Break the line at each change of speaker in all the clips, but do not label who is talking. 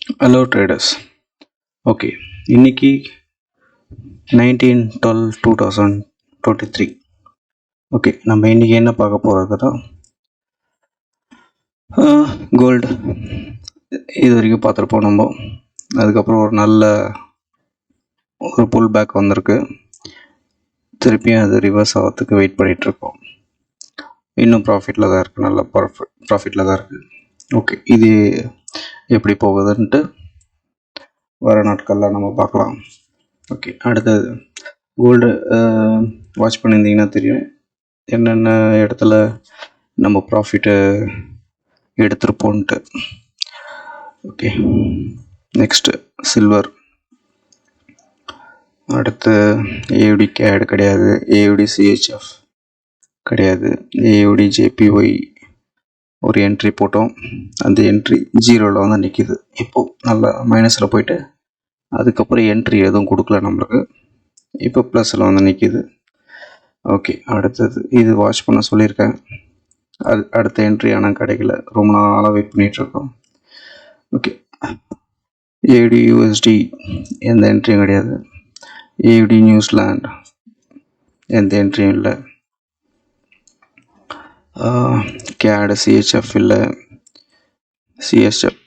Hello traders. Okay, இன்னைக்கு 19/12/2023. Okay, நம்ம இன்னைக்கு என்ன பார்க்க போகிறதுனா கோல்டு இது வரைக்கும் பார்த்துருப்போம் நம்ம. அதுக்கப்புறம் ஒரு நல்ல புல் பேக் வந்திருக்கு. திருப்பியும் அது ரிவர்ஸ் ஆகிறதுக்கு வெயிட் பண்ணிகிட்ருக்கோம். இன்னும் ப்ராஃபிட்டில் தான் இருக்குது, நல்ல ப்ராஃபிட்டில் தான் இருக்குது. ஓகே, இது எப்படி போகுதுன்ட்டு வர நாட்களில் நம்ம பார்க்கலாம். ஓகே, அடுத்தது கோல்டு வாட்ச் பண்ணியிருந்தீங்கன்னா தெரியும் என்னென்ன இடத்துல நம்ம ப்ராஃபிட்டு எடுத்துருப்போன்ட்டு. Okay, next silver. அடுத்து ஏயுடி கேட் கிடையாது, ஏயுடி சிஹெச்எஃப் கிடையாது, ஏயுடி ஜேபிஒய் ஒரு என்ட்ரி போட்டோம். அந்த என்ட்ரி 0ல் வந்து நிற்கிது. இப்போது நல்லா மைனஸில் போயிட்டு அதுக்கப்புறம் என்ட்ரி எதுவும் கொடுக்கல நம்மளுக்கு. இப்போ ப்ளஸில் வந்து நிற்கிது. ஓகே, அடுத்தது இது வாட்ச் பண்ண சொல்லியிருக்கேன். அடுத்த என்ட்ரி ஆனால் கிடைக்கல, ரொம்ப நாளாக வெயிட் பண்ணிகிட்ருக்கோம். ஓகே, ஏடி யூஎஸ்டி எந்த என்ட்ரியும் கிடையாது. ஏடி நியூசிலாண்ட் எந்த என்ட்ரியும் இல்லை. கேடு சிஹெச்எஃப் இல்லை, சிஹெச்எஃப்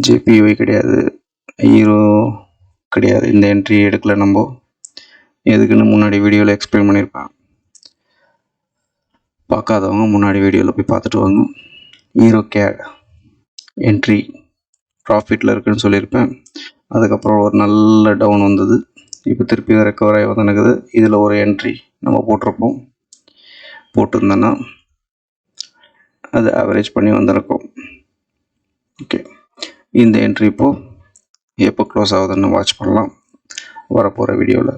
ஜேபிஒய் கிடையாது, ஹீரோ கிடையாது. இந்த என்ட்ரி எடுக்கல நம்ம. எதுக்குன்னு முன்னாடி வீடியோவில் எக்ஸ்பிளைன் பண்ணியிருப்பேன். பார்க்காதவங்க முன்னாடி வீடியோவில் போய் பார்த்துட்டு வாங்க. ஹீரோ கேட் என்ட்ரி ப்ராஃபிட்டில் இருக்குதுன்னு சொல்லியிருப்பேன். அதுக்கப்புறம் ஒரு நல்ல டவுன் வந்தது. இப்போ திருப்பி ரெக்கவர் ஆகி வந்துனுக்குது. இதில் ஒரு என்ட்ரி நம்ம போட்டிருந்தோன்னா அது ஆவரேஜ் பண்ணி வந்திருக்கும். ஓகே, இந்த என்ட்ரி இப்போது எப்போ க்ளோஸ் ஆகுதுன்னு வாட்ச் பண்ணலாம் வரப்போகிற வீடியோவில்.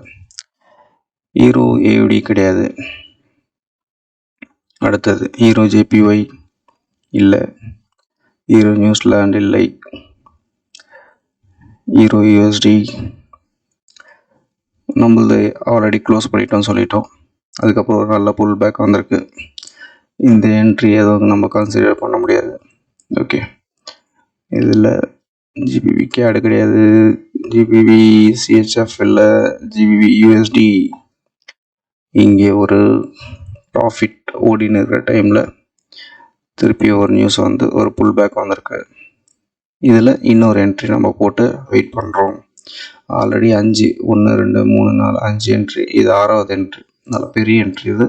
ஹீரோ ஏயுடி கிடையாது. அடுத்தது ஹீரோ ஜேபிஒய் இல்லை, ஹீரோ நியூசிலாண்ட் இல்லை, ஹீரோ யூஎஸ்டி நம்மளது ஆல்ரெடி க்ளோஸ் பண்ணிட்டோம் சொல்லிட்டோம். அதுக்கப்புறம் ஒரு நல்ல புல் பேக் வந்திருக்கு. இந்த என்ட்ரி எதுவும் நம்ம கன்சிடர் பண்ண முடியாது. ஓகே, இதில் ஜிபிவி கேடு கிடையாது, ஜிபிவி சிஹெச்எஃப் இல்லை, ஜிபிவி யூஎஸ்டி. இங்கே ஒரு ப்ராஃபிட் ஓடின்னு இருக்கிற டைமில் திருப்பி ஒரு நியூஸ் வந்து ஒரு புல் பேக் வந்திருக்கு. இதில் இன்னொரு என்ட்ரி நம்ம போட்டு வெயிட் பண்ணுறோம். Already 5 1 2 3 4 5 entry. இது 6வது என்ட்ரி, நல்ல பெரிய என்ட்ரி. இது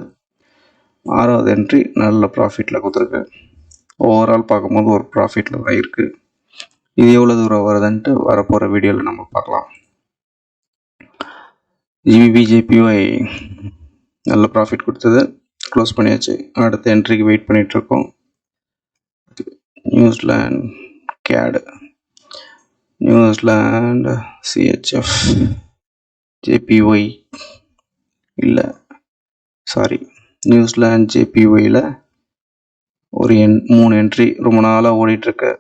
6வது என்ட்ரி நல்ல ப்ராஃபிட்டில் கொடுத்துருக்கு. ஓவரால் பார்க்கும்போது ஒரு ப்ராஃபிட்டில் தான் இருக்குது. இது எவ்வளோ தூரம் வருதுன்ட்டு வரப்போகிற வீடியோவில் நம்ம பார்க்கலாம். ஜிபிஜேபிஒய் நல்ல ப்ராஃபிட் கொடுத்தது, க்ளோஸ் பண்ணியாச்சு. அடுத்த என்ட்ரிக்கு வெயிட் பண்ணிகிட்ருக்கோம். நியூசிலாண்ட் கேடு, நியூசிலாண்ட் சிஹெச்எஃப் ஜேபிஒய் இல்லை, சாரி, நியூசிலாண்ட் ஜேபிஒயில் ஒரு 3 என்ட்ரி ரொம்ப நாளாக ஓடிட்டுருக்கு.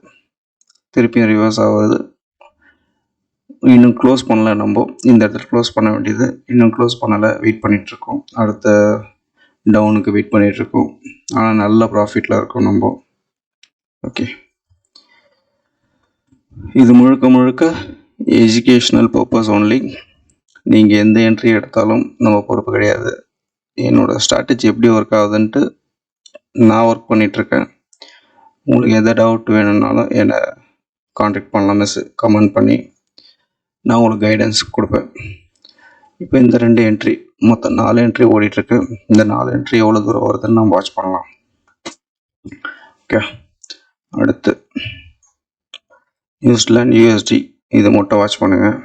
திருப்பியும் ரிவர்ஸ் ஆகுது. இன்னும் க்ளோஸ் பண்ணல. நம்ம இந்த இடத்துல க்ளோஸ் பண்ண வேண்டியது, இன்னும் க்ளோஸ் பண்ணலை, வெயிட் பண்ணிகிட்ருக்கோம். அடுத்த டவுனுக்கு வெயிட் பண்ணிகிட்ருக்கோம். ஆனால் நல்ல ப்ராஃபிட்டில் இருக்கோம் நம்ம. ஓகே, இது முழுக்க எஜுகேஷ்னல் பர்பஸ் ஒன்லி. நீங்கள் எந்த என்ட்ரி எடுத்தாலும் நம்ம பொறுப்பு கிடையாது. என்னோடய ஸ்ட்ராட்டஜி எப்படி ஒர்க் ஆகுதுன்ட்டு நான் ஒர்க் பண்ணிகிட்ருக்கேன். உங்களுக்கு எந்த டவுட் வேணும்னாலும் என்னை காண்டாக்ட் பண்ணலாம், கமெண்ட் பண்ணி நான் உங்களுக்கு கைடன்ஸ் கொடுப்பேன். இப்போ இந்த 2 என்ட்ரி, மொத்தம் 4 என்ட்ரி ஓடிட்டுருக்கு. இந்த 4 என்ட்ரி எவ்வளோ தூரம் வருதுன்னு நம்ம வாட்ச் பண்ணலாம். ஓகே, அடுத்து நியூசிலாண்ட் யூஎஸ்டி, இது மட்டும் வாட்ச் பண்ணுங்கள்.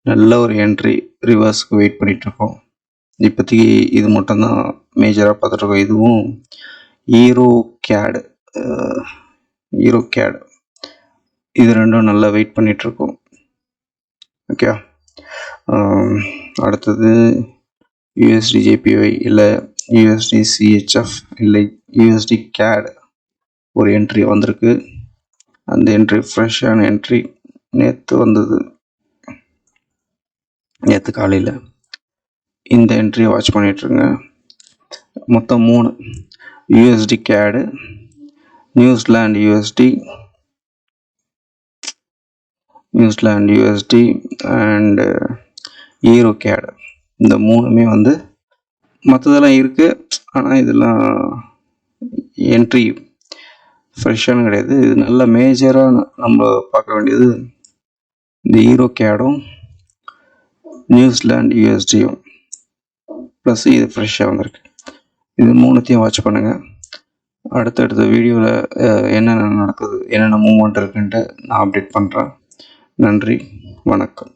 நல்ல ஒரு என்ட்ரி ரிவர்ஸ்க்கு வெயிட் பண்ணிகிட்ருக்கோம். இப்போதைக்கு இது மட்டும்தான் மேஜராக பார்த்துட்ருக்கோம். இதுவும் ஹீரோ கேடு இது ரெண்டும் நல்லா வெயிட் பண்ணிகிட்ருக்கோம். ஓகே, அடுத்தது யூஎஸ்டி ஜேபிஒய் இல்லை, யூஎஸ்டி சிஹெச்எஃப் இல்லை, யூஎஸ்டி கேடு ஒரு என்ட்ரி வந்திருக்கு. அந்த என்ட்ரி ஃப்ரெஷ்ஷான என்ட்ரி நேற்று வந்தது, நேற்று காலையில். இந்த என்ட்ரியை வாட்ச் பண்ணிகிட்ருங்க. மொத்தம் 3, USD CAD, New Zealand USD, New Zealand USD and euro CAD. இந்த 3மே வந்து மற்றதெல்லாம் இருக்குது. ஆனால் இதெல்லாம் என்ட்ரி ஃப்ரெஷ்ஷானு கிடையாது. இது நல்ல மேஜராக நம்ம பார்க்க வேண்டியது இந்த ஈரோ கேடும் நியூசிலாந்து யூஎஸ்டியும் ப்ளஸ் இது ஃப்ரெஷ்ஷாக வந்திருக்கு. இது 3த்தையும் வாட்ச் பண்ணுங்கள். அடுத்தடுத்த வீடியோவில் என்னென்ன நடக்குது, என்னென்ன மூவ்மெண்ட் இருக்குன்ட்டு நான் அப்டேட் பண்ணுறேன். நன்றி, வணக்கம்.